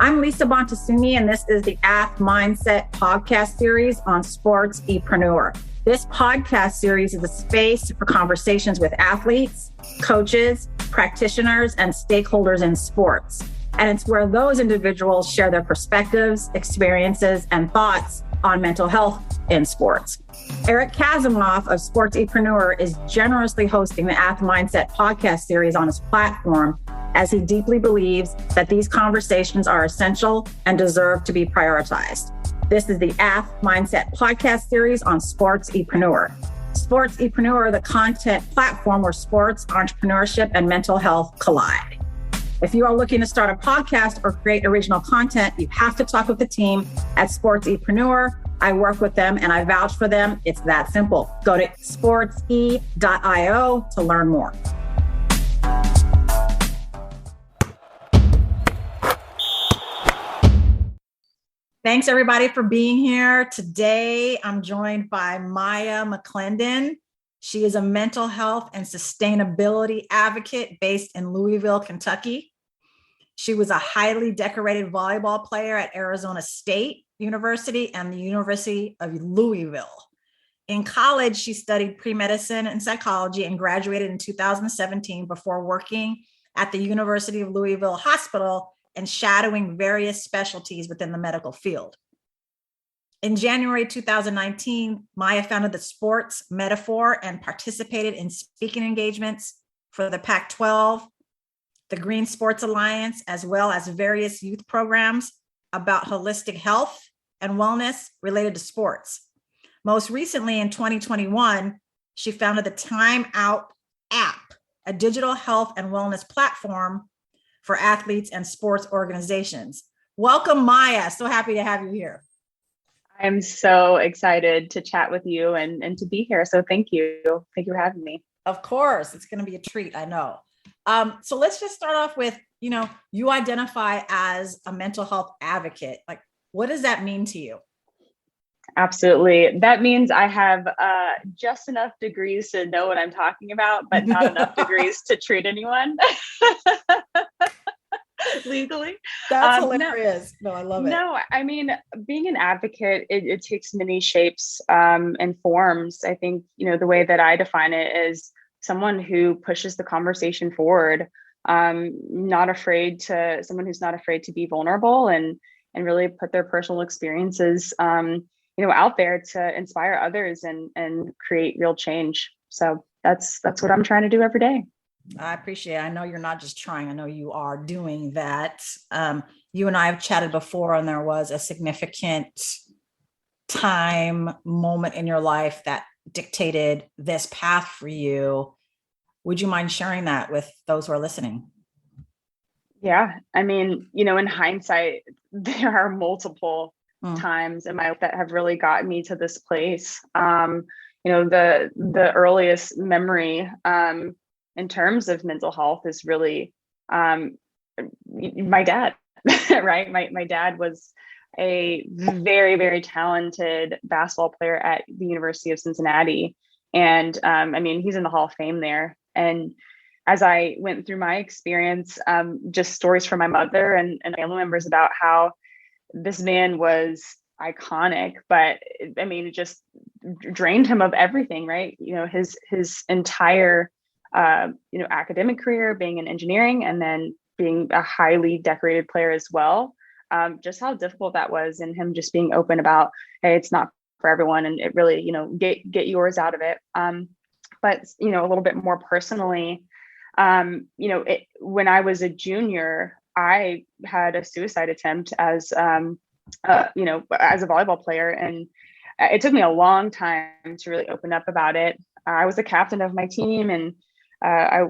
I'm Bonta Sumii, and this is the AthMindset podcast series on sports-epreneur. This podcast series is a space for conversations with athletes, coaches, practitioners, and stakeholders in sports. And it's where those individuals share their perspectives, experiences, and thoughts on mental health in sports. Eric Kazimoff of Sports-epreneur is generously hosting the AthMindset podcast series on his platform, as he deeply believes that these conversations are essential and deserve to be prioritized. This is the AthMindset podcast series on Sports-epreneur. Sports-epreneur, the content platform where sports, entrepreneurship, and mental health collide. If you are looking to start a podcast or create original content, you have to talk with the team at Sports-epreneur. I work with them and I vouch for them. It's that simple. Go to sportse.io to learn more. Thanks everybody for being here. Today, I'm joined by Maya McClendon. She is a mental health and sustainability advocate based in Louisville, Kentucky. She was a highly decorated volleyball player at Arizona State University and the University of Louisville. In college, she studied pre-medicine and psychology and graduated in 2017 before working at the University of Louisville Hospital and shadowing various specialties within the medical field. In January 2019, Maya founded the Sports Metaphor and participated in speaking engagements for the Pac-12, the Green Sports Alliance, as well as various youth programs about holistic health and wellness related to sports. Most recently, in 2021, she founded the Timeout App, a digital health and wellness platform for athletes and sports organizations. Welcome, Maya. So happy to have you here. I'm so excited to chat with you and to be here. So thank you. Thank you for having me. Of course, it's going to be a treat, I know. So let's just start off with, you identify as a mental health advocate. Like, what does that mean to you? Absolutely. That means I have just enough degrees to know what I'm talking about, but not enough degrees to treat anyone legally. That's hilarious. No, I love it. No, I mean, being an advocate, it takes many shapes and forms. I think, the way that I define it is someone who pushes the conversation forward, someone who's not afraid to be vulnerable and really put their personal experiences out there to inspire others and create real change. So that's what I'm trying to do every day. I appreciate it. I know you're not just trying, I know you are doing that. You and I have chatted before, and there was a significant moment in your life that dictated this path for you. Would you mind sharing that with those who are listening? Yeah. I mean, in hindsight, there are multiple times in my life that have really gotten me to this place. The earliest memory in terms of mental health is really my dad, right? My dad was a very, very talented basketball player at the University of Cincinnati. And he's in the Hall of Fame there. And as I went through my experience, just stories from my mother and family members about how this man was iconic, but it just drained him of everything, right? His entire, academic career, being in engineering and then being a highly decorated player as well. Just how difficult that was, and him just being open about, hey, it's not for everyone, and it really, get yours out of it. But a little bit more personally, when I was a junior, I had a suicide attempt as a volleyball player, and it took me a long time to really open up about it. I was the captain of my team, and I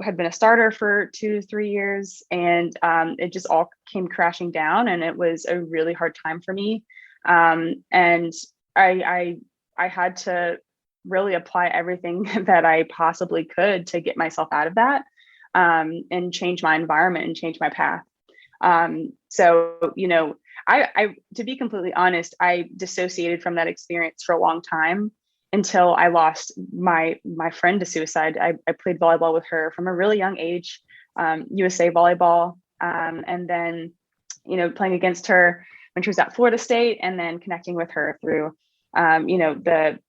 had been a starter for 2 to 3 years, and it just all came crashing down, and it was a really hard time for me. And I had to really apply everything that I possibly could to get myself out of that, and change my environment and change my path. I to be completely honest, I dissociated from that experience for a long time until I lost my friend to suicide. I played volleyball with her from a really young age, USA volleyball. And then playing against her when she was at Florida State, and then connecting with her through, the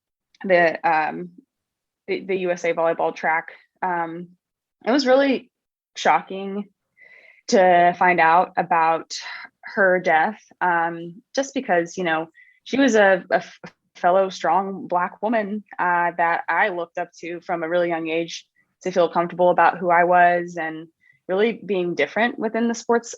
USA volleyball track. It was really shocking to find out about her death, just because, she was a fellow strong Black woman that I looked up to from a really young age to feel comfortable about who I was, and really being different within the sports,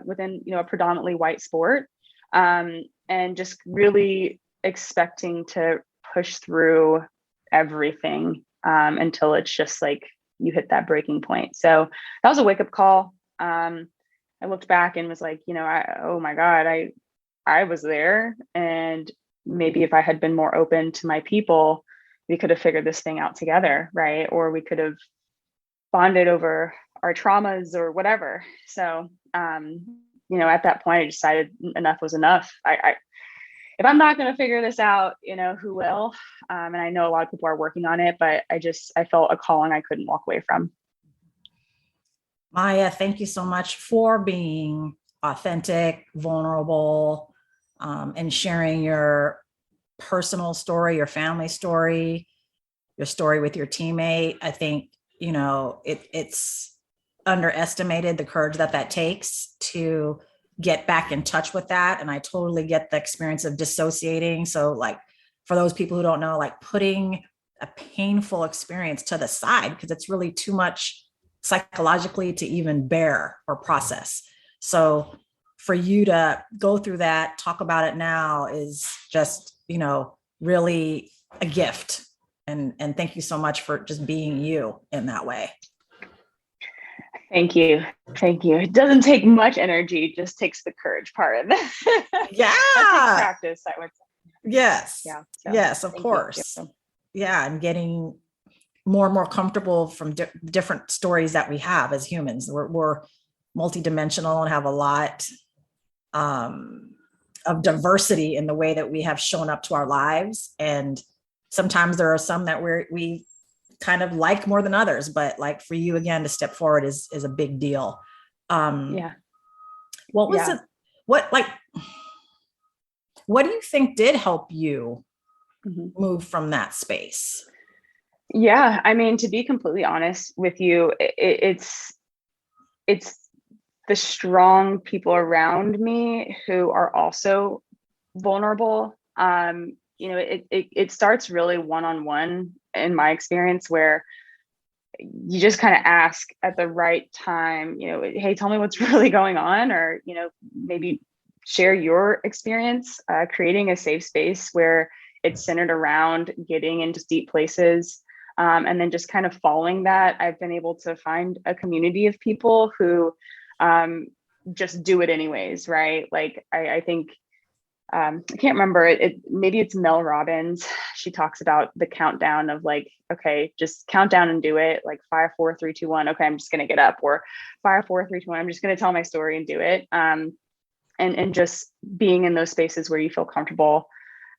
within, a predominantly white sport, and just really expecting to push through everything until it's just like you hit that breaking point. So that was a wake-up call. I looked back and was like, oh my God, I was there, and maybe if I had been more open to my people, we could have figured this thing out together, right? Or we could have bonded over our traumas or whatever. So, at that point, I decided enough was enough. If I'm not going to figure this out, who will? And I know a lot of people are working on it, but I felt a calling I couldn't walk away from. Maya, thank you so much for being authentic, vulnerable, and sharing your personal story, your family story, your story with your teammate. I think, it's underestimated the courage that takes to get back in touch with that. And I totally get the experience of dissociating. So like, for those people who don't know, like putting a painful experience to the side, because it's really too much psychologically to even bear or process. So for you to go through that, talk about it now is just, really a gift. And thank you so much for just being you in that way. Thank you. Thank you. It doesn't take much energy, it just takes the courage part of it. Yeah. That takes practice, I would say. Yes. Yeah. So, yes, of course. Yeah. And getting more and more comfortable from different stories that we have as humans. We're multidimensional and have a lot of diversity in the way that we have shown up to our lives. And sometimes there are some that we kind of like more than others, but like for you again to step forward is a big deal. What was it? What do you think did help you move from that space? Yeah, I mean, to be completely honest with you, it's the strong people around me who are also vulnerable. It starts really one-on-one in my experience, where you just kind of ask at the right time, hey, tell me what's really going on, or, maybe share your experience, creating a safe space where it's centered around getting into deep places. And then just kind of following that, I've been able to find a community of people who just do it anyways, right? Like I think, I can't remember it. Maybe it's Mel Robbins. She talks about the countdown of like, okay, just count down and do it. Like 5, 4, 3, 2, 1. Okay, I'm just going to get up. Or 5, 4, 3, 2, 1. I'm just going to tell my story and do it. And just being in those spaces where you feel comfortable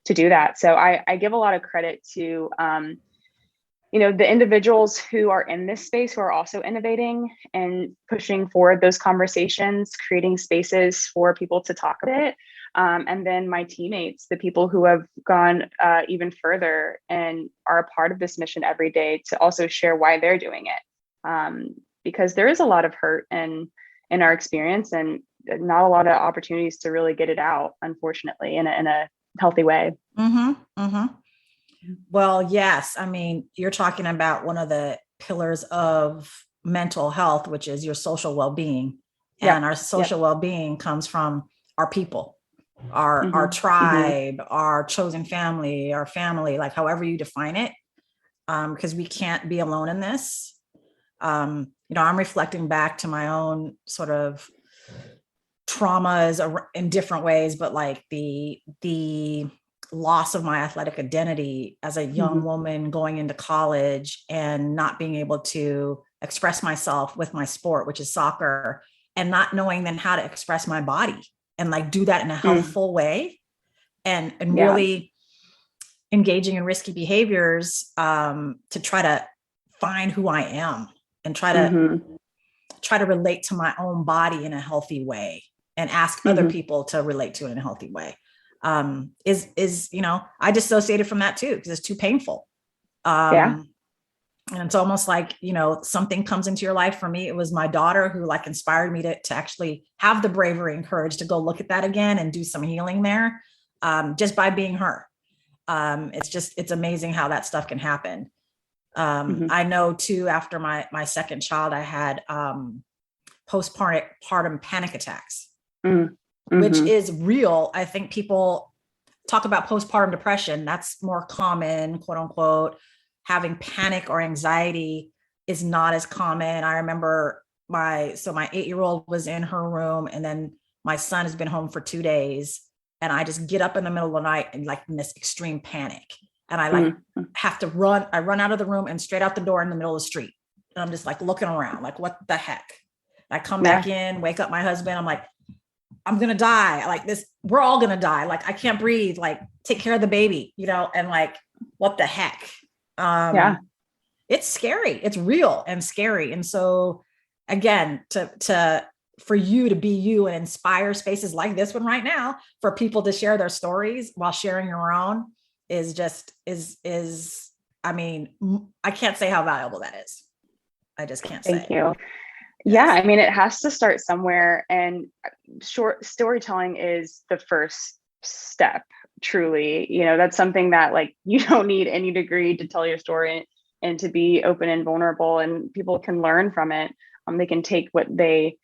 to do that. So I give a lot of credit to, the individuals who are in this space, who are also innovating and pushing forward those conversations, creating spaces for people to talk about it. And then my teammates, the people who have gone even further and are a part of this mission every day, to also share why they're doing it. Because there is a lot of hurt in our experience, and not a lot of opportunities to really get it out, unfortunately, in a healthy way. Well, yes. I mean, you're talking about one of the pillars of mental health, which is your social well-being. And our social well-being comes from our people, our tribe, our chosen family, our family, like however you define it, because we can't be alone in this. I'm reflecting back to my own sort of traumas in different ways, but like the loss of my athletic identity as a young woman going into college and not being able to express myself with my sport, which is soccer, and not knowing then how to express my body and like do that in a healthful way, and really engaging in risky behaviors to try to find who I am and try to relate to my own body in a healthy way. and ask other people to relate to it in a healthy way. Is I dissociated from that too because it's too painful. Yeah. And it's almost like, something comes into your life. For me, it was my daughter who like inspired me to actually have the bravery and courage to go look at that again and do some healing there, just by being her. It's amazing how that stuff can happen. I know too, after my second child, I had postpartum panic attacks, which is real. I think people talk about postpartum depression. That's more common, quote unquote. Having panic or anxiety is not as common. I remember my 8-year-old was in her room, and then my son has been home for 2 days, and I just get up in the middle of the night and like in this extreme panic. And I like have to run. I run out of the room and straight out the door in the middle of the street. And I'm just like looking around, like, what the heck? I come back in, wake up my husband. I'm like, I'm going to die. Like this, we're all going to die. Like, I can't breathe, like take care of the baby, and like, what the heck? It's scary. It's real and scary. And so again, for you to be you and inspire spaces like this one right now for people to share their stories while sharing your own I mean, I can't say how valuable that is. I just can't say. Thank you. Yeah. I mean, it has to start somewhere, and short storytelling is the first step. Truly, that's something that like, you don't need any degree to tell your story and to be open and vulnerable, and people can learn from it. They can take what they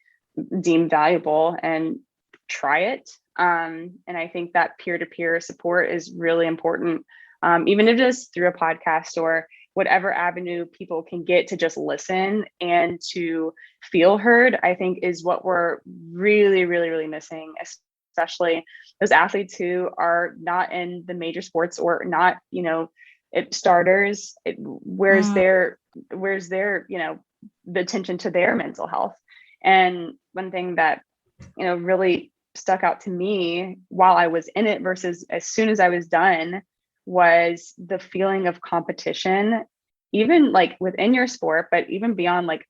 deem valuable and try it. And I think that peer-to-peer support is really important. Even if it's through a podcast or whatever avenue people can get to just listen and to feel heard, I think is what we're really, really, really missing, especially those athletes who are not in the major sports or not, starters. Where's their, the attention to their mental health? And one thing that, really stuck out to me while I was in it versus as soon as I was done was the feeling of competition, even like within your sport, but even beyond like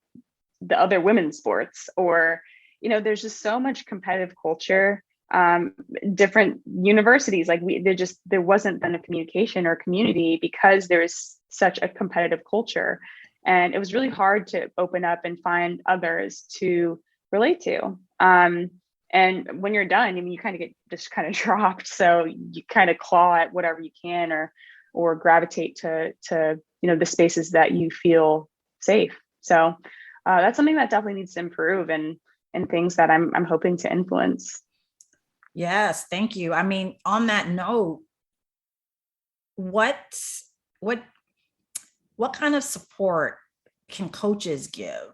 the other women's sports, or, there's just so much competitive culture. Different universities, like there wasn't then a communication or community because there's such a competitive culture. And it was really hard to open up and find others to relate to. And when you're done, I mean, you kind of get just kind of dropped. So you kind of claw at whatever you can, or gravitate to the spaces that you feel safe. So that's something that definitely needs to improve, and things that I'm hoping to influence. Yes, thank you. I mean, on that note, what kind of support can coaches give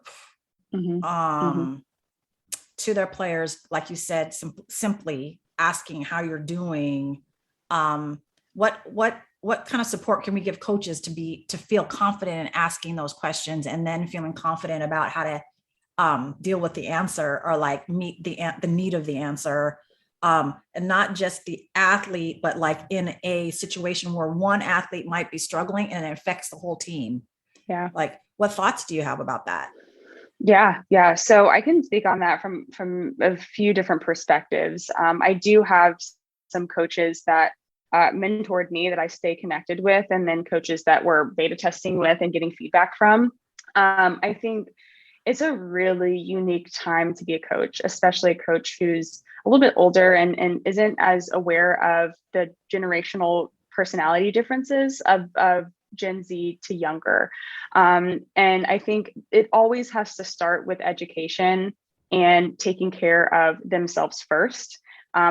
to their players? Like you said, simply asking how you're doing. What kind of support can we give coaches to feel confident in asking those questions, and then feeling confident about how to deal with the answer, or like meet the need of the answer? And not just the athlete, but like in a situation where one athlete might be struggling and it affects the whole team. Yeah. Like, what thoughts do you have about that? Yeah. So I can speak on that from a few different perspectives. I do have some coaches that mentored me that I stay connected with, and then coaches that we're beta testing with and getting feedback from. I think it's a really unique time to be a coach, especially a coach who's a little bit older and isn't as aware of the generational personality differences of Gen Z to younger. And I think it always has to start with education and taking care of themselves first,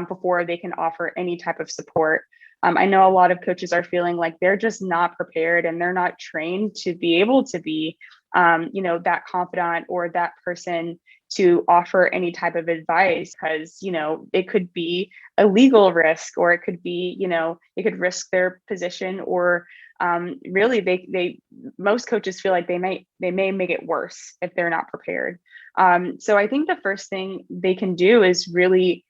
before they can offer any type of support. I know a lot of coaches are feeling like they're just not prepared and they're not trained to be able to be, that confidant or that person to offer any type of advice, because, it could be a legal risk, or it could be, it could risk their position, or really most coaches feel like they may make it worse if they're not prepared. So I think the first thing they can do is really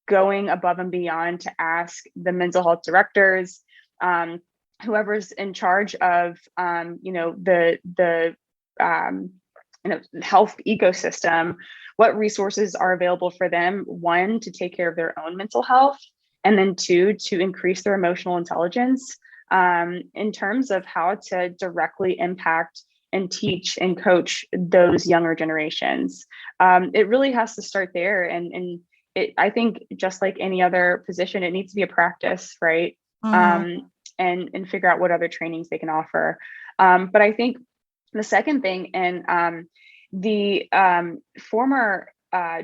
going above and beyond to ask the mental health directors, whoever's in charge of, the health ecosystem, what resources are available for them, one, to take care of their own mental health, and then two, to increase their emotional intelligence, in terms of how to directly impact and teach and coach those younger generations. It really has to start there. And I think just like any other position, it needs to be a practice, right? And figure out what other trainings they can offer. But I think the second thing, and the former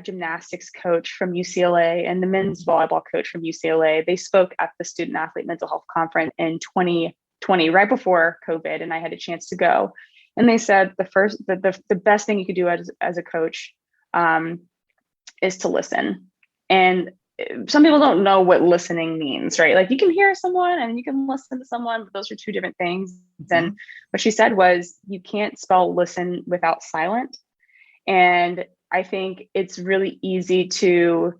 gymnastics coach from UCLA and the men's volleyball coach from UCLA, they spoke at the Student Athlete Mental Health Conference in 2020, right before COVID, and I had a chance to go. And they said the best thing you could do as a coach is to listen. And some people don't know what listening means, right? Like, you can hear someone and you can listen to someone, but those are two different things. And what she said was, you can't spell listen without silent. And I think it's really easy to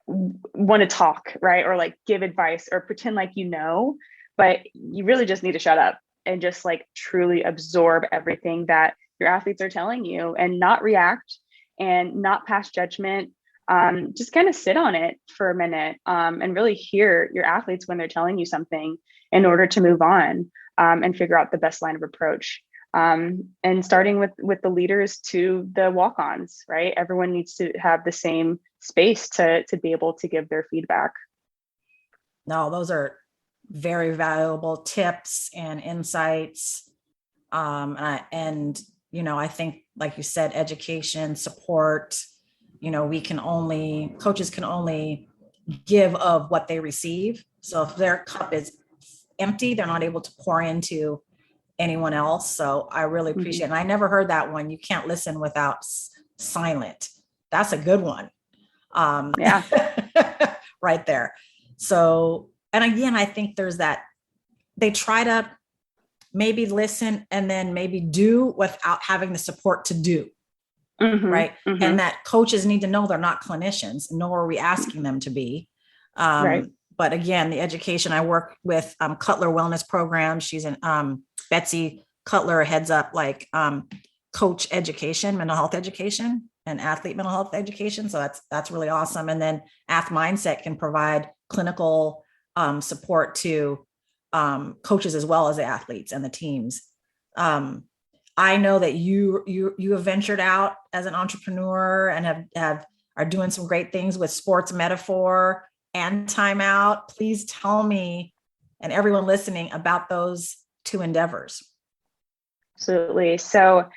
want to talk, right? Or like give advice or pretend like you know, but you really just need to shut up and just like truly absorb everything that your athletes are telling you, and not react and not pass judgment. Just kind of sit on it for a minute, and really hear your athletes when they're telling you something, in order to move on, and figure out the best line of approach. And starting with the leaders to the walk-ons, right? Everyone needs to have the same space to be able to give their feedback. No, those are very valuable tips and insights. And I think, like you said, education, support, coaches can only give of what they receive. So if their cup is empty, they're not able to pour into anyone else. So I really appreciate it. And I never heard that one. You can't listen without silent. That's a good one. Yeah. Right there. So, and again, I think there's that, they try to maybe listen and then maybe do without having the support to do. Right. And that coaches need to know they're not clinicians, nor are we asking them to be. Right. But again, the education, I work with Cutler Wellness Program. She's Betsy Cutler heads up like coach education, mental health education, and athlete mental health education. So that's really awesome. And then AthMindset can provide clinical support to coaches as well as the athletes and the teams. I know that you have ventured out as an entrepreneur and are doing some great things with Sports Metaphor and Timeout. Please tell me and everyone listening about those two endeavors. Absolutely. So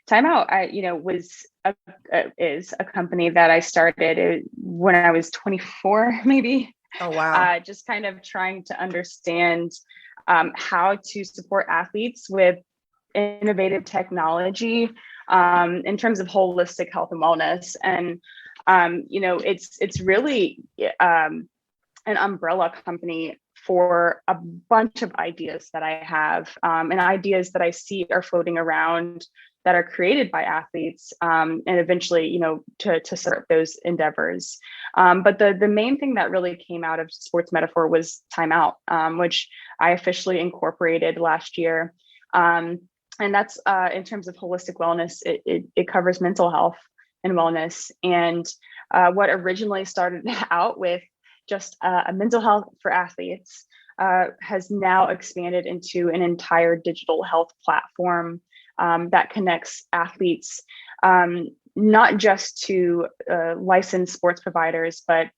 Timeout, is a company that I started when I was 24, maybe. Oh, wow. Just kind of trying to understand how to support athletes with innovative technology in terms of holistic health and wellness. And, it's really an umbrella company for a bunch of ideas that I have, and ideas that I see are floating around that are created by athletes, and eventually, to serve those endeavors. But the main thing that really came out of Sports Metaphor was Timeout, which I officially incorporated last year. And that's in terms of holistic wellness, it covers mental health and wellness. And what originally started out with just a mental health for athletes has now expanded into an entire digital health platform that connects athletes, not just to licensed sports providers, but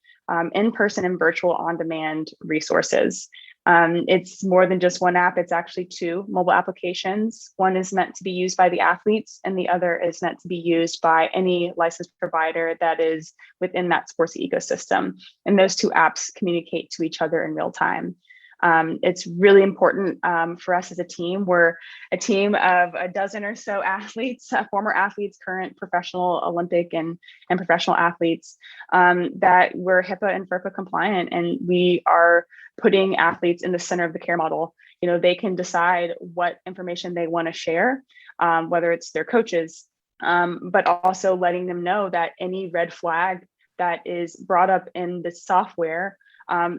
in-person and virtual on-demand resources. It's more than just one app. It's actually two mobile applications. One is meant to be used by the athletes, and the other is meant to be used by any licensed provider that is within that sports ecosystem. And those two apps communicate to each other in real time. It's really important for us as a team. We're a team of a dozen or so athletes, former athletes, current professional Olympic and professional athletes, that we're HIPAA and FERPA compliant, and we are putting athletes in the center of the care model. They can decide what information they want to share, whether it's their coaches, but also letting them know that any red flag that is brought up in the software,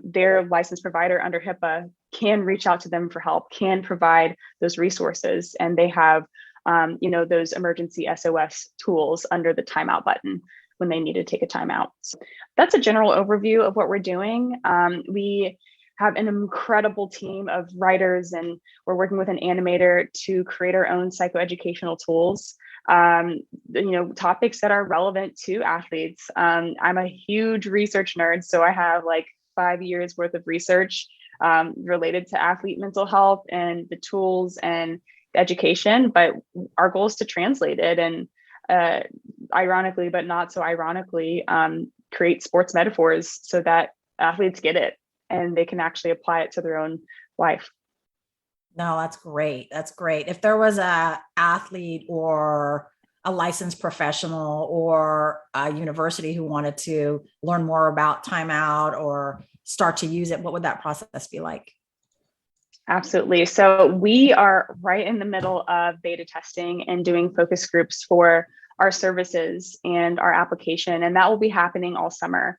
their licensed provider under HIPAA can reach out to them for help, can provide those resources. And they have those emergency SOS tools under the timeout button when they need to take a timeout. So that's a general overview of what we're doing. We have an incredible team of writers, and we're working with an animator to create our own psychoeducational tools, topics that are relevant to athletes. I'm a huge research nerd, so I have like 5 years worth of research related to athlete mental health and the tools and the education, but our goal is to translate it and ironically, but not so ironically, create sports metaphors so that athletes get it and they can actually apply it to their own life. No, that's great. That's great. If there was a athlete or a licensed professional or a university who wanted to learn more about timeout or start to use it, what would that process be like? Absolutely. So we are right in the middle of beta testing and doing focus groups for our services and our application, and that will be happening all summer.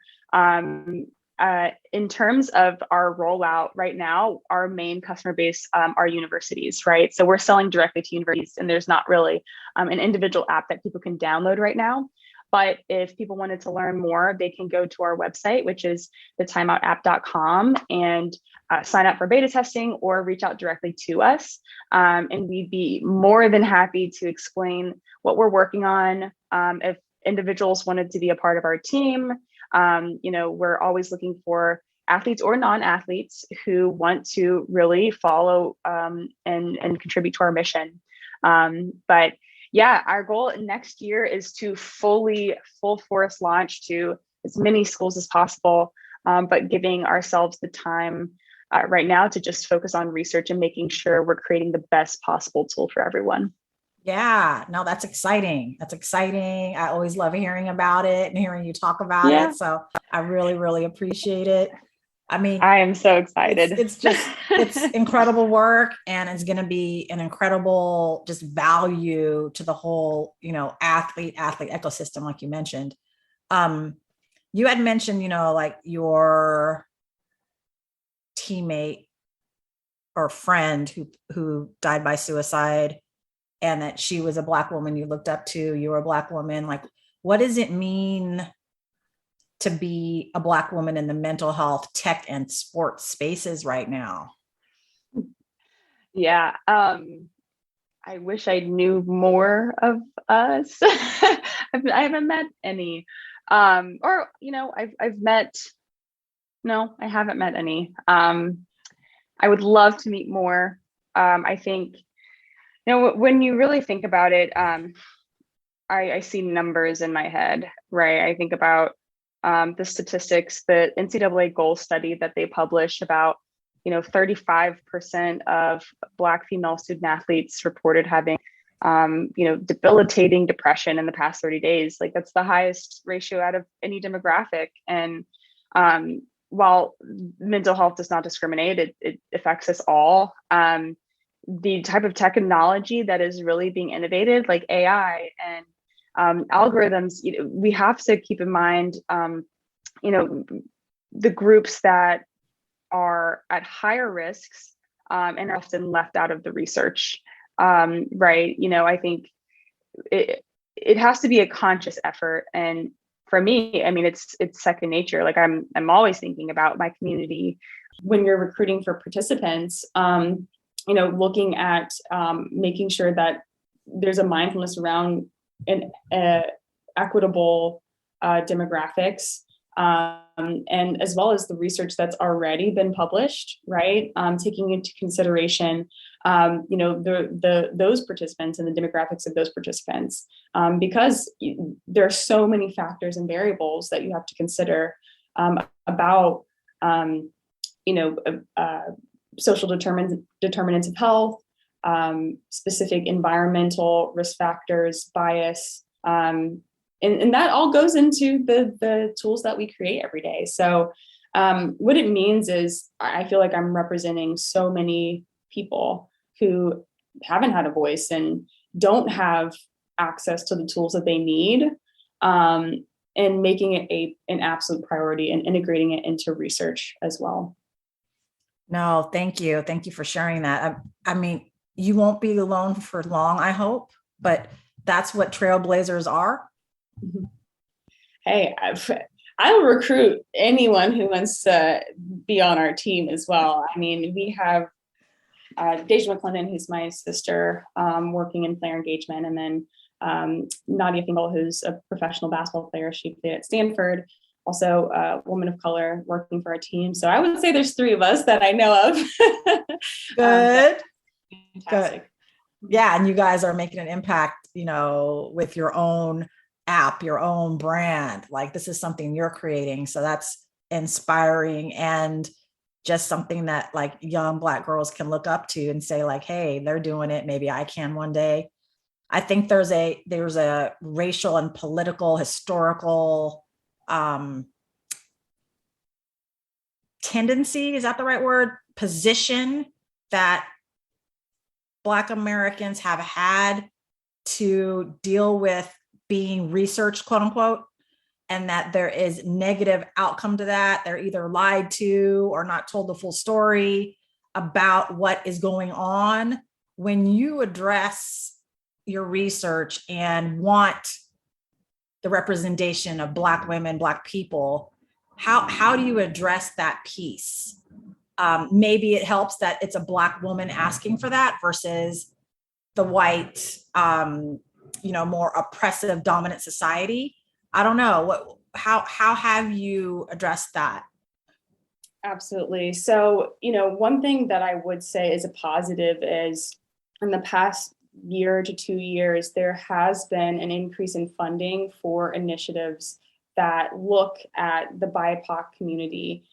In terms of our rollout right now, our main customer base are universities, right? So we're selling directly to universities, and there's not really an individual app that people can download right now. But if people wanted to learn more, they can go to our website, which is thetimeoutapp.com, and sign up for beta testing or reach out directly to us. And we'd be more than happy to explain what we're working on. If individuals wanted to be a part of our team, we're always looking for athletes or non-athletes who want to really follow and contribute to our mission. But yeah, our goal next year is to full force launch to as many schools as possible, but giving ourselves the time right now to just focus on research and making sure we're creating the best possible tool for everyone. Yeah, no, that's exciting. That's exciting. I always love hearing about it and hearing you talk about it. So I really, really appreciate it. I mean, I am so excited. It's incredible work, and it's going to be an incredible just value to the whole, athlete ecosystem, like you mentioned. You had mentioned, like your teammate or friend who died by suicide, and that she was a Black woman you looked up to. You were a Black woman. Like, what does it mean to be a Black woman in the mental health, tech, and sports spaces right now? Yeah. I wish I knew more of us. I haven't met any. I've met, no, I haven't met any. I would love to meet more. I think, when you really think about it, I see numbers in my head, right? I think about the statistics, the NCAA goal study that they published about, 35% of Black female student athletes reported having, debilitating depression in the past 30 days. Like, that's the highest ratio out of any demographic. And while mental health does not discriminate, it affects us all. The type of technology that is really being innovated, like AI and algorithms, we have to keep in mind, the groups that are at higher risks and are often left out of the research, right? I think it has to be a conscious effort. And for me, I mean, it's second nature. Like, I'm always thinking about my community. When you're recruiting for participants, looking at making sure that there's a mindfulness around an equitable demographics, and as well as the research that's already been published, right? Taking into consideration, those participants and the demographics of those participants, because there are so many factors and variables that you have to consider about, social determinants of health, specific environmental risk factors, bias, and that all goes into the tools that we create every day. So what it means is I feel like I'm representing so many people who haven't had a voice and don't have access to the tools that they need, and making it an absolute priority and integrating it into research as well. No, thank you. Thank you for sharing that. I mean, you won't be alone for long, I hope, but that's what trailblazers are. Hey, I'll recruit anyone who wants to be on our team as well. I mean, we have Deja McClendon, who's my sister, working in player engagement, and then Nadia Fingal, who's a professional basketball player. She played at Stanford, also a woman of color working for our team. So I would say there's 3 of us that I know of. Good. Fantastic. Good. Yeah. And you guys are making an impact, with your own app, your own brand. Like, this is something you're creating. So that's inspiring, and just something that like young Black girls can look up to and say like, hey, they're doing it. Maybe I can one day. I think there's a racial and political, historical tendency, is that the right word? Position that Black Americans have had to deal with being researched, quote unquote, and that there is negative outcome to that. They're either lied to or not told the full story about what is going on. When you address your research and want the representation of Black women, Black people, how do you address that piece? Maybe it helps that it's a Black woman asking for that versus the white, more oppressive, dominant society. I don't know how have you addressed that? Absolutely. So, one thing that I would say is a positive is in the past year to 2 years, there has been an increase in funding for initiatives that look at the BIPOC community.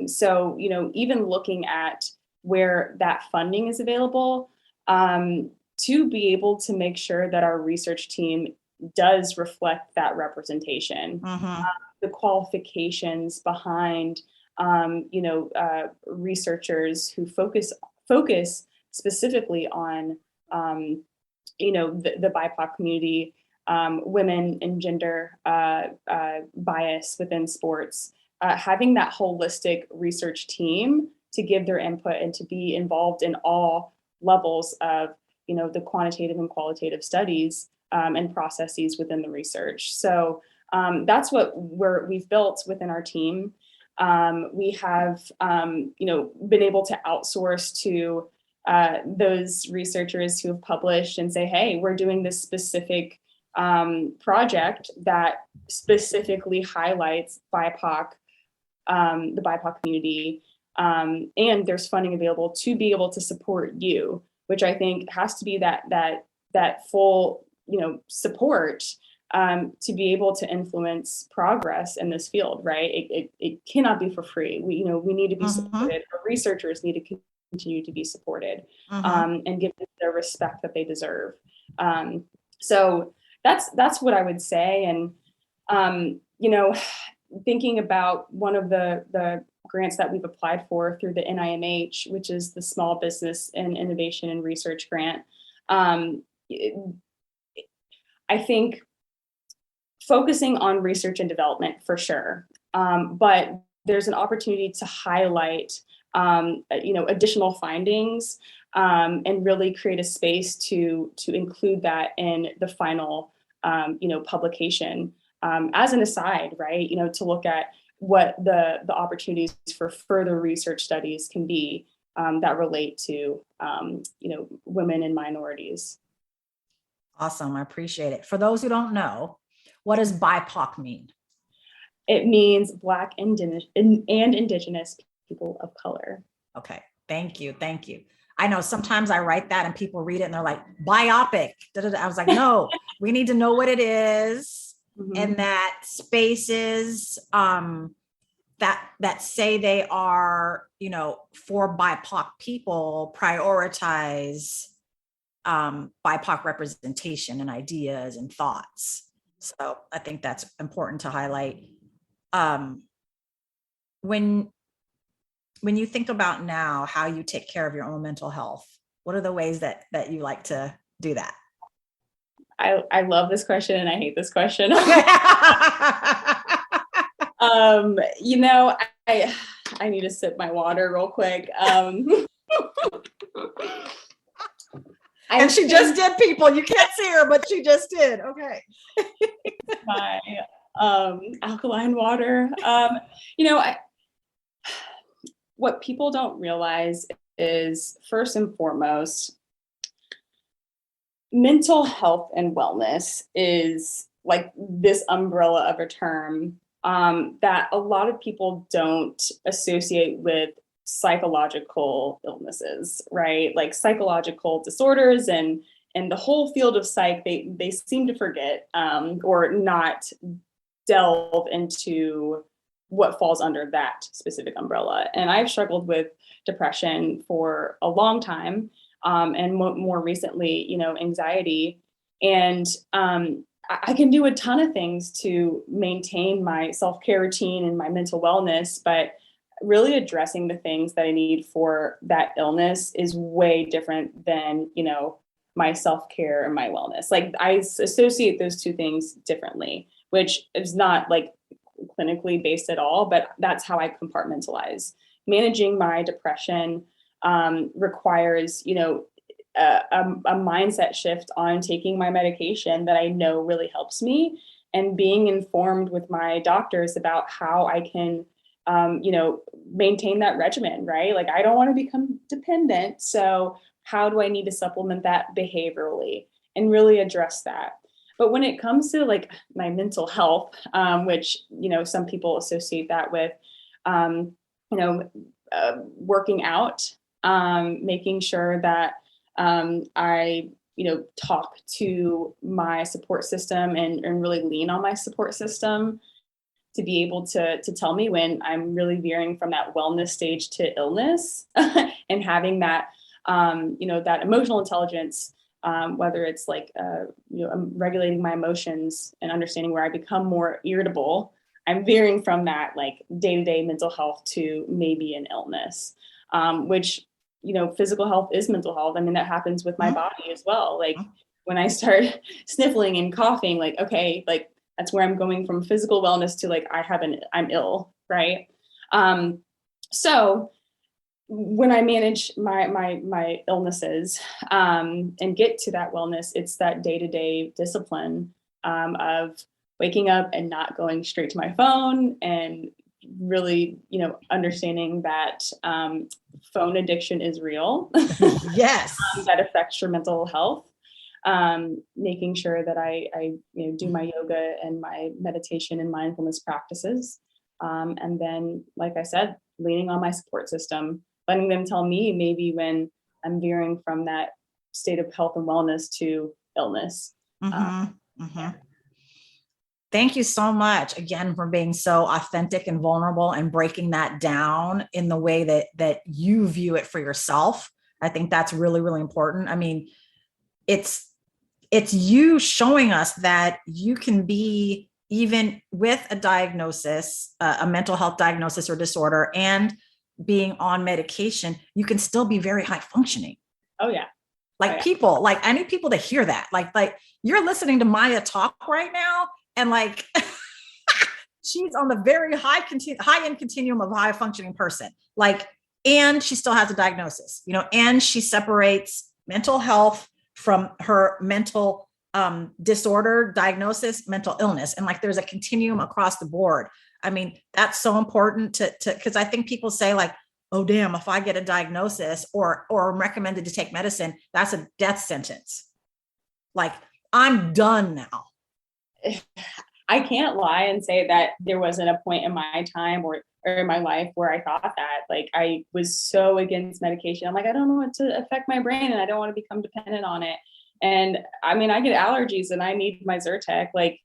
So, even looking at where that funding is available, to be able to make sure that our research team does reflect that representation, the qualifications behind, researchers who focus specifically on, the BIPOC community, women and gender bias within sports, having that holistic research team to give their input and to be involved in all levels of, the quantitative and qualitative studies and processes within the research. So that's what we've built within our team. We have, been able to outsource to those researchers who have published and say, hey, we're doing this specific project that specifically highlights BIPOC, the BIPOC community, and there's funding available to be able to support you, which I think has to be that full, support to be able to influence progress in this field, right? It cannot be for free. We need to be supported. Our researchers need to continue to be supported and give them the respect that they deserve. So that's what I would say. And, thinking about one of the grants that we've applied for through the NIMH, which is the Small Business and Innovation and Research Grant, I think focusing on research and development for sure, but there's an opportunity to highlight, additional findings and really create a space to include that in the final, publication. As an aside, right, to look at what the opportunities for further research studies can be that relate to, women and minorities. Awesome. I appreciate it. For those who don't know, what does BIPOC mean? It means Black and Indigenous people of color. Okay. Thank you. Thank you. I know sometimes I write that and people read it and they're like, biopic. I was like, no, we need to know what it is. And that spaces that say they are, for BIPOC people, prioritize BIPOC representation and ideas and thoughts. So I think that's important to highlight. When you think about now how you take care of your own mental health, what are the ways that you like to do that? I love this question and I hate this question. I need to sip my water real quick. And she just did, people. You can't see her, but she just did. Okay. My alkaline water. What people don't realize is, first and foremost, mental health and wellness is like this umbrella of a term that a lot of people don't associate with psychological illnesses, right? Like psychological disorders and the whole field of psych, they seem to forget or not delve into what falls under that specific umbrella. And I've struggled with depression for a long time, and more recently, anxiety. And I can do a ton of things to maintain my self-care routine and my mental wellness, but really addressing the things that I need for that illness is way different than, my self-care and my wellness. Like, I associate those two things differently, which is not like clinically based at all, but that's how I compartmentalize. Managing my depression requires, a mindset shift on taking my medication that I know really helps me, and being informed with my doctors about how I can, maintain that regimen, right? Like, I don't want to become dependent. So how do I need to supplement that behaviorally and really address that? But when it comes to like my mental health, which, some people associate that with, working out, making sure that I, talk to my support system and really lean on my support system to be able to tell me when I'm really veering from that wellness stage to illness, and having that, that emotional intelligence, whether it's like, I'm regulating my emotions and understanding where I become more irritable. I'm veering from that like day-to-day mental health to maybe an illness, which, physical health is mental health. I mean, that happens with my body as well. Like, when I start sniffling and coughing, like, okay, like that's where I'm going from physical wellness to like, I'm ill. Right. So when I manage my illnesses, and get to that wellness, it's that day-to-day discipline, of waking up and not going straight to my phone, and really, understanding that phone addiction is real. Yes. That affects your mental health. Making sure that I do my yoga and my meditation and mindfulness practices. And then, like I said, leaning on my support system, letting them tell me maybe when I'm veering from that state of health and wellness to illness. Yeah. Thank you so much again for being so authentic and vulnerable and breaking that down in the way that you view it for yourself. I think that's really, really important. I mean, it's you showing us that you can be, even with a diagnosis, a mental health diagnosis or disorder, and being on medication, you can still be very high functioning. Oh yeah. Like, people, like, I need people to hear that. Like you're listening to Maya talk right now, and like she's on the very high end continuum of high functioning person. Like, and she still has a diagnosis, and she separates mental health from her mental disorder, diagnosis, mental illness. And like, there's a continuum across the board. I mean, that's so important to, because I think people say like, oh, damn, if I get a diagnosis or I'm recommended to take medicine, that's a death sentence. Like, I'm done now. I can't lie and say that there wasn't a point in my time or in my life where I thought that. Like, I was so against medication. I'm like, I don't want it to affect my brain, and I don't want to become dependent on it. And I mean, I get allergies and I need my Zyrtec. Like,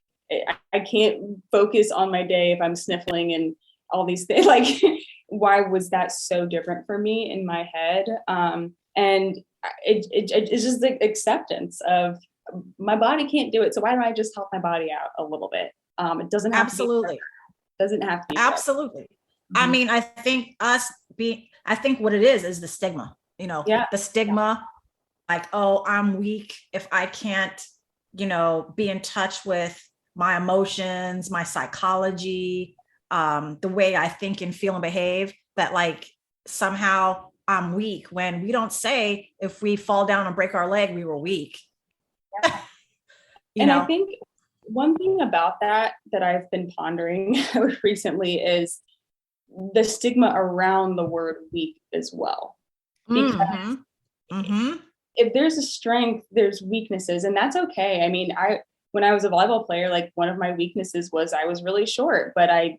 I can't focus on my day if I'm sniffling and all these things. Like, why was that so different for me in my head? And it's just the acceptance of my body can't do it. So why don't I just help my body out a little bit? It doesn't have absolutely to be doesn't have to be absolutely. I mean, I think what it is the stigma, the stigma, like, oh, I'm weak if I can't, be in touch with my emotions, my psychology, the way I think and feel and behave, that like somehow I'm weak, when we don't say if we fall down and break our leg, we were weak. Yeah. I think one thing about that I've been pondering recently is the stigma around the word weak as well. Because if there's a strength, there's weaknesses, and that's okay. I mean, when I was a volleyball player, like one of my weaknesses was I was really short, but I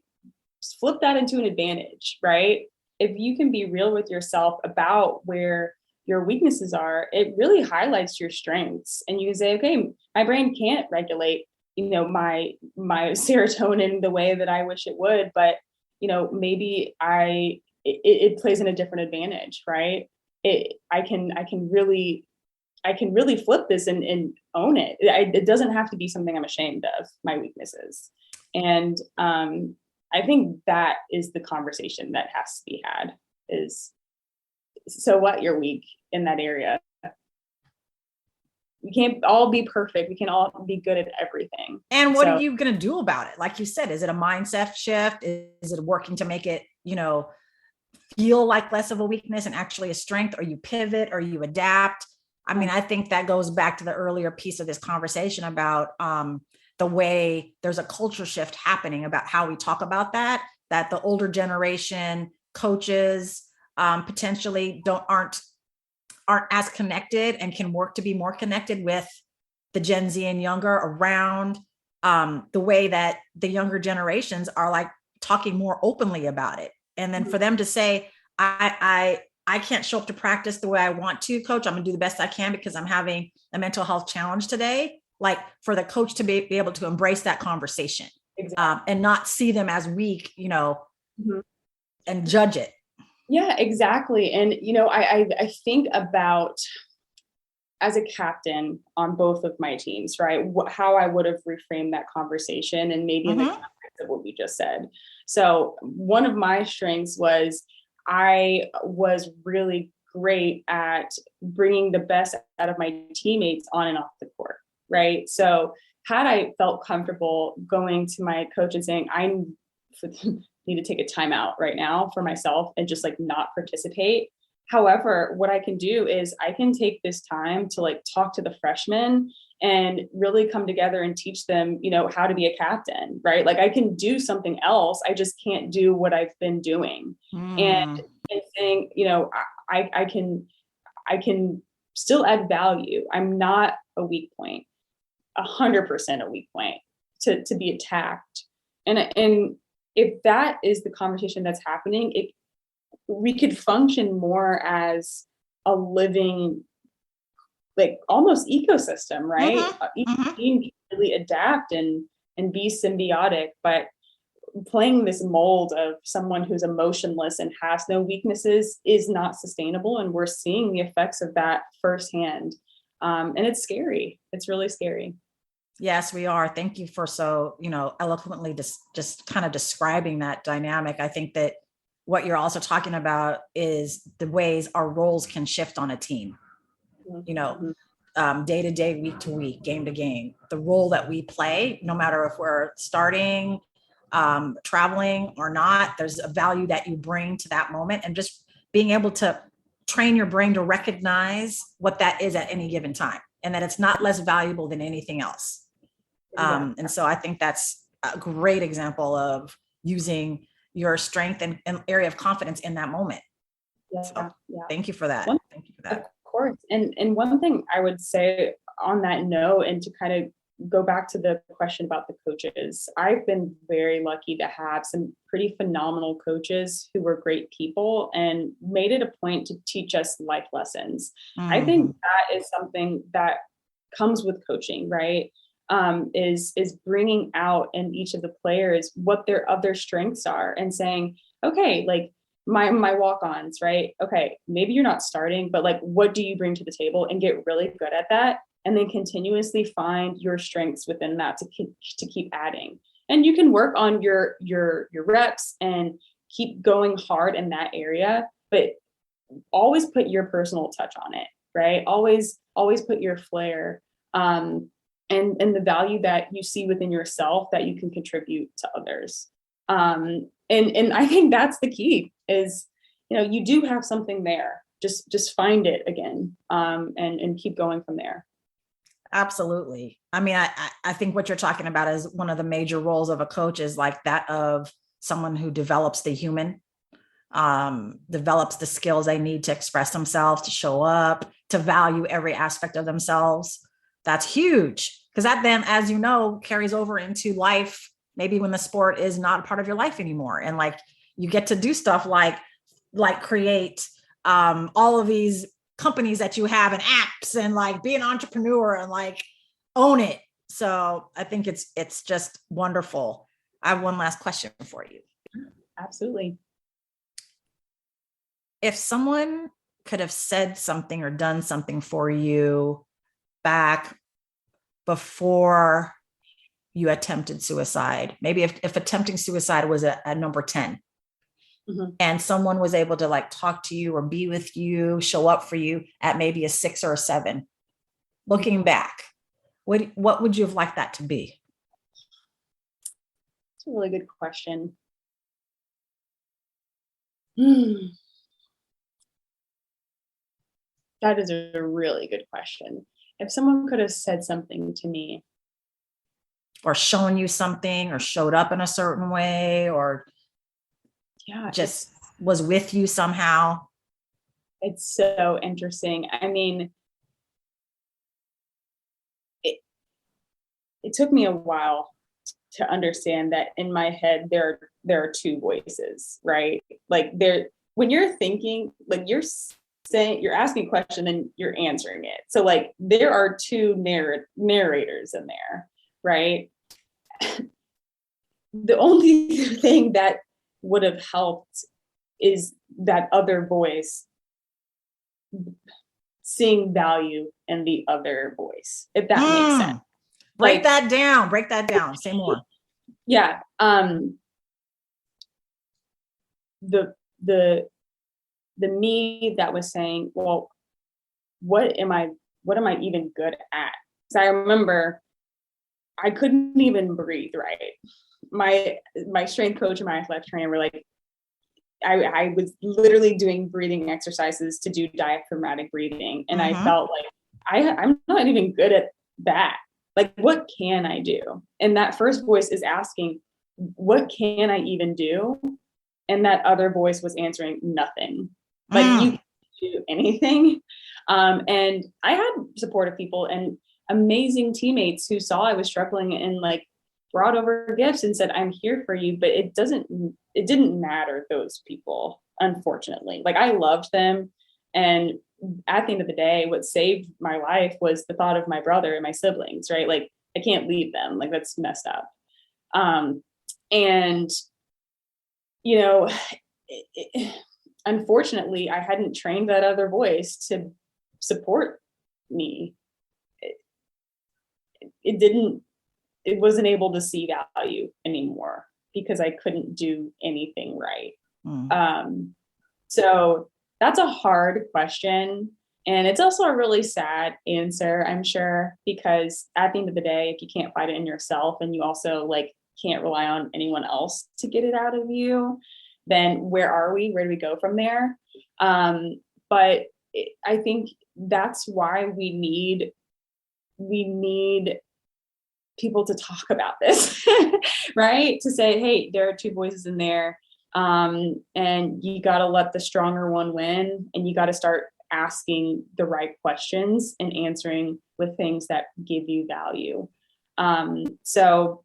flipped that into an advantage, right? If you can be real with yourself about where your weaknesses are, it really highlights your strengths. And you can say, okay, my brain can't regulate, my serotonin the way that I wish it would, but maybe it plays in a different advantage, right? I can really flip this and own it. It doesn't have to be something I'm ashamed of, my weaknesses. And I think that is the conversation that has to be had is, so what, you're weak in that area. We can't all be perfect. We can all be good at everything. And what are you going to do about it? Like you said, is it a mindset shift? Is it working to make it, feel like less of a weakness and actually a strength? Or you pivot or you adapt? I mean, I think that goes back to the earlier piece of this conversation about the way there's a culture shift happening about how we talk about that the older generation coaches potentially aren't as connected and can work to be more connected with the Gen Z and younger around the way that the younger generations are like talking more openly about it. And then for them to say, I can't show up to practice the way I want to, coach. I'm gonna do the best I can because I'm having a mental health challenge today. Like for the coach to be able to embrace that conversation. Exactly. And not see them as weak, and judge it. Yeah, exactly. And, I think about as a captain on both of my teams, right? How I would have reframed that conversation and maybe in the context of what we just said. So one of my strengths was I was really great at bringing the best out of my teammates on and off the court, right? So had I felt comfortable going to my coach and saying, I need to take a timeout right now for myself and just like not participate. However, what I can do is I can take this time to like talk to the freshmen and really come together and teach them, how to be a captain, right? Like I can do something else. I just can't do what I've been doing. And saying, I can still add value. I'm not a weak point, 100% a weak point to be attacked. And if that is the conversation that's happening, we could function more as a living, like almost ecosystem, right? Each team can really adapt and be symbiotic, but playing this mold of someone who's emotionless and has no weaknesses is not sustainable. And we're seeing the effects of that firsthand. And it's scary. It's really scary. Yes, we are. Thank you for so, eloquently just kind of describing that dynamic. I think that what you're also talking about is the ways our roles can shift on a team, day to day, week to week, game to game, the role that we play, no matter if we're starting, traveling or not, there's a value that you bring to that moment, and just being able to train your brain to recognize what that is at any given time, and that it's not less valuable than anything else. And so I think that's a great example of using your strength and area of confidence in that moment. Thank you for that. Thank you for that. Of course. And one thing I would say on that note, and to kind of go back to the question about the coaches, I've been very lucky to have some pretty phenomenal coaches who were great people and made it a point to teach us life lessons. I think that is something that comes with coaching, right? Is bringing out in each of the players what their other strengths are and saying, okay, like my walk-ons, right? Okay, maybe you're not starting, but like, what do you bring to the table, and get really good at that. And then continuously find your strengths within that to keep adding. And you can work on your reps and keep going hard in that area, but always put your personal touch on it, right? Always put your flair. And the value that you see within yourself that you can contribute to others. And I think that's the key is, you do have something there. Just find it again, and keep going from there. Absolutely. I mean, I think what you're talking about is one of the major roles of a coach is like that of someone who develops the human, develops the skills they need to express themselves, to show up, to value every aspect of themselves. That's huge, because that then, as you know, carries over into life, maybe when the sport is not a part of your life anymore. And like, you get to do stuff like create all of these companies that you have and apps, and like be an entrepreneur and like own it. So I think it's just wonderful. I have one last question for you. Absolutely. If someone could have said something or done something for you back before you attempted suicide, maybe if attempting suicide was a number 10, and someone was able to like talk to you or be with you, show up for you at maybe a 6 or a 7, looking back, what would you have liked that to be? It's a really good question. That is a really good question. If someone could have said something to me, or shown you something, or showed up in a certain way, or just was with you somehow. It's so interesting. I mean, it took me a while to understand that in my head there are two voices, right? Like when you're thinking, like you're asking a question and you're answering it. So like there are two narrators in there, right? The only thing that would have helped is that other voice, seeing value in the other voice, if that makes sense. Break that down. Say more. Yeah. The me that was saying, well, what am I even good at? Because I remember I couldn't even breathe right. My strength coach and my athletic trainer were like, I was literally doing breathing exercises to do diaphragmatic breathing. And I felt like I'm not even good at that. Like, what can I do? And that first voice is asking, what can I even do? And that other voice was answering nothing. Like you can't do anything. And I had supportive people and amazing teammates who saw I was struggling and like brought over gifts and said, I'm here for you. But it didn't matter, those people, unfortunately. Like I loved them. And at the end of the day, what saved my life was the thought of my brother and my siblings, right? Like I can't leave them. Like that's messed up. And unfortunately, I hadn't trained that other voice to support me. It wasn't able to see value anymore because I couldn't do anything right. So that's a hard question. And it's also a really sad answer, I'm sure, because at the end of the day, if you can't fight it in yourself and you also like can't rely on anyone else to get it out of you, then where are we? Where do we go from there? But I think that's why we need people to talk about this, right? To say, hey, there are two voices in there. And you got to let the stronger one win, and you got to start asking the right questions and answering with things that give you value. So,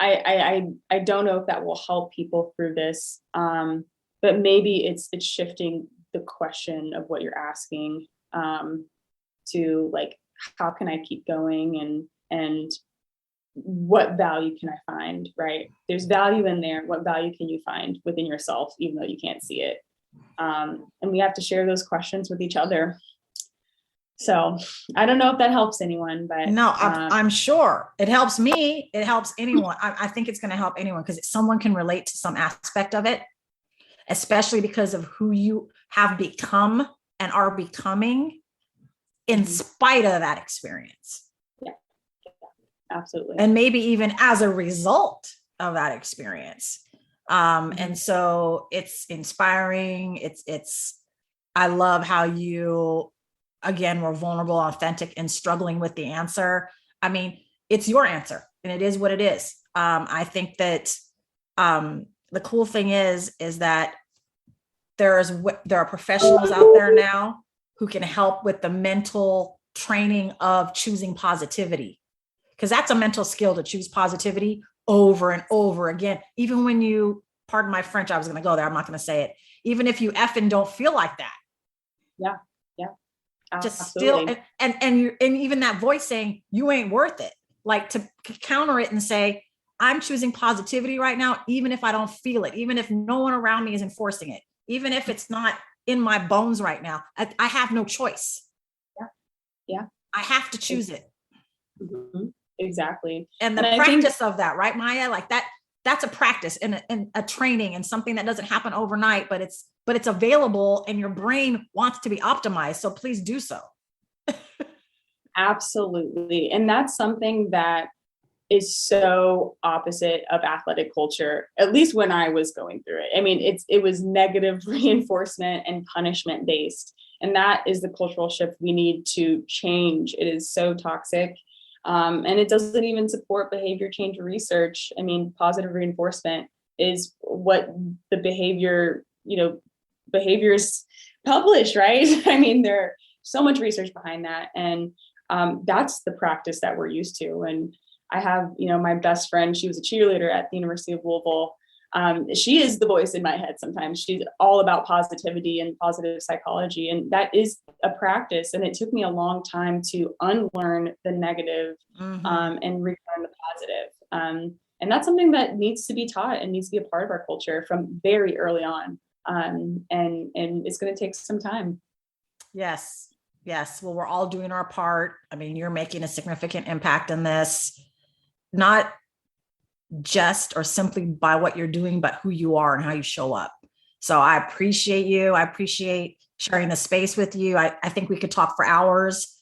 I don't know if that will help people through this, but maybe it's shifting the question of what you're asking to like, how can I keep going, and what value can I find, right? There's value in there. What value can you find within yourself, even though you can't see it? And we have to share those questions with each other. So I don't know if that helps anyone, but no, I'm sure it helps me. It helps anyone. I think it's going to help anyone because someone can relate to some aspect of it, especially because of who you have become and are becoming in spite of that experience. Yeah, absolutely. And maybe even as a result of that experience. And so it's inspiring. I love how you, again, were vulnerable, authentic, and struggling with the answer. I mean, it's your answer and it is what it is. I think that the cool thing is that there are professionals out there now who can help with the mental training of choosing positivity, because that's a mental skill to choose positivity over and over again. Even when you, pardon my French, I was going to go there, I'm not going to say it. Even if you effing don't feel like that. Yeah. Just Absolutely. still, and even that voice saying you ain't worth it, like to counter it and say, I'm choosing positivity right now, even if I don't feel it, even if no one around me is enforcing it, even if it's not in my bones right now, I have no choice. Yeah. I have to choose it. Mm-hmm. Exactly. And the practice of that, right, Maya? Like that's a practice and a training and something that doesn't happen overnight, but it's available and your brain wants to be optimized. So please do so. Absolutely. And that's something that is so opposite of athletic culture, at least when I was going through it. I mean, it was negative reinforcement and punishment based. And that is the cultural shift we need to change. It is so toxic. And it doesn't even support behavior change research. I mean, positive reinforcement is what the behaviors publish, right? I mean, there's so much research behind that. And that's the practice that we're used to. And I have, my best friend, she was a cheerleader at the University of Louisville. She is the voice in my head sometimes. She's all about positivity and positive psychology. And that is a practice. And it took me a long time to unlearn the negative and relearn the positive. And that's something that needs to be taught and needs to be a part of our culture from very early on. And it's going to take some time. Yes. Well, we're all doing our part. I mean, you're making a significant impact in this, not just or simply by what you're doing, but who you are and how you show up. So I appreciate you. I appreciate sharing the space with you. I think we could talk for hours.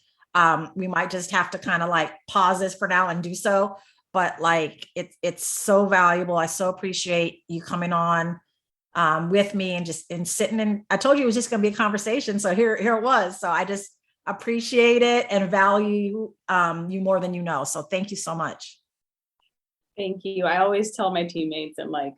We might just have to kind of like pause this for now and do so, but like it's so valuable. I so appreciate you coming on with me and sitting in. I told you it was just going to be a conversation. So here it was. So I just appreciate it and value you more than you know. So thank you so much. Thank you. I always tell my teammates and like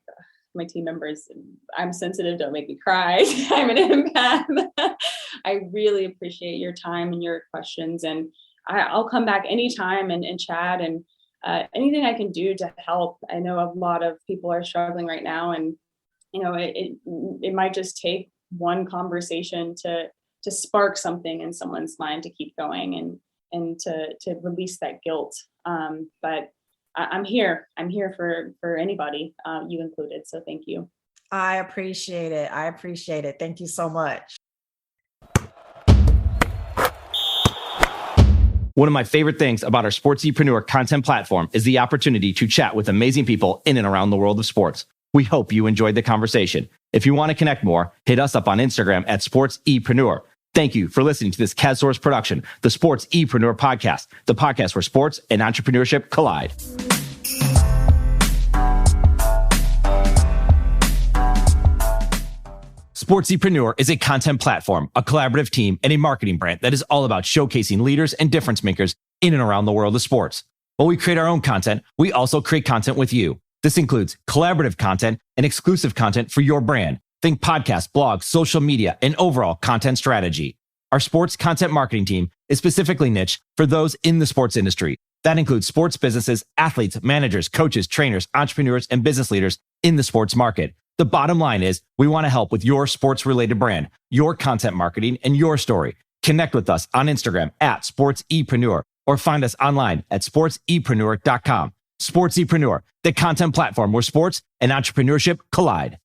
my team members, I'm sensitive, don't make me cry. I'm an empath. I really appreciate your time and your questions. And I'll come back anytime and chat and anything I can do to help. I know a lot of people are struggling right now, and it might just take one conversation to spark something in someone's mind to keep going and to release that guilt. But I'm here for anybody, you included. So thank you. I appreciate it. Thank you so much. One of my favorite things about our Sportsepreneur content platform is the opportunity to chat with amazing people in and around the world of sports. We hope you enjoyed the conversation. If you want to connect more, hit us up on Instagram at Sportsepreneur. Thank you for listening to this CADSource production, the Sportsepreneur podcast, the podcast where sports and entrepreneurship collide. Sportsepreneur is a content platform, a collaborative team, and a marketing brand that is all about showcasing leaders and difference makers in and around the world of sports. While we create our own content, we also create content with you. This includes collaborative content and exclusive content for your brand. Think podcasts, blogs, social media, and overall content strategy. Our sports content marketing team is specifically niche for those in the sports industry. That includes sports businesses, athletes, managers, coaches, trainers, entrepreneurs, and business leaders in the sports market. The bottom line is we want to help with your sports-related brand, your content marketing, and your story. Connect with us on Instagram at Sportsepreneur or find us online at sportsepreneur.com. Sportsepreneur, the content platform where sports and entrepreneurship collide.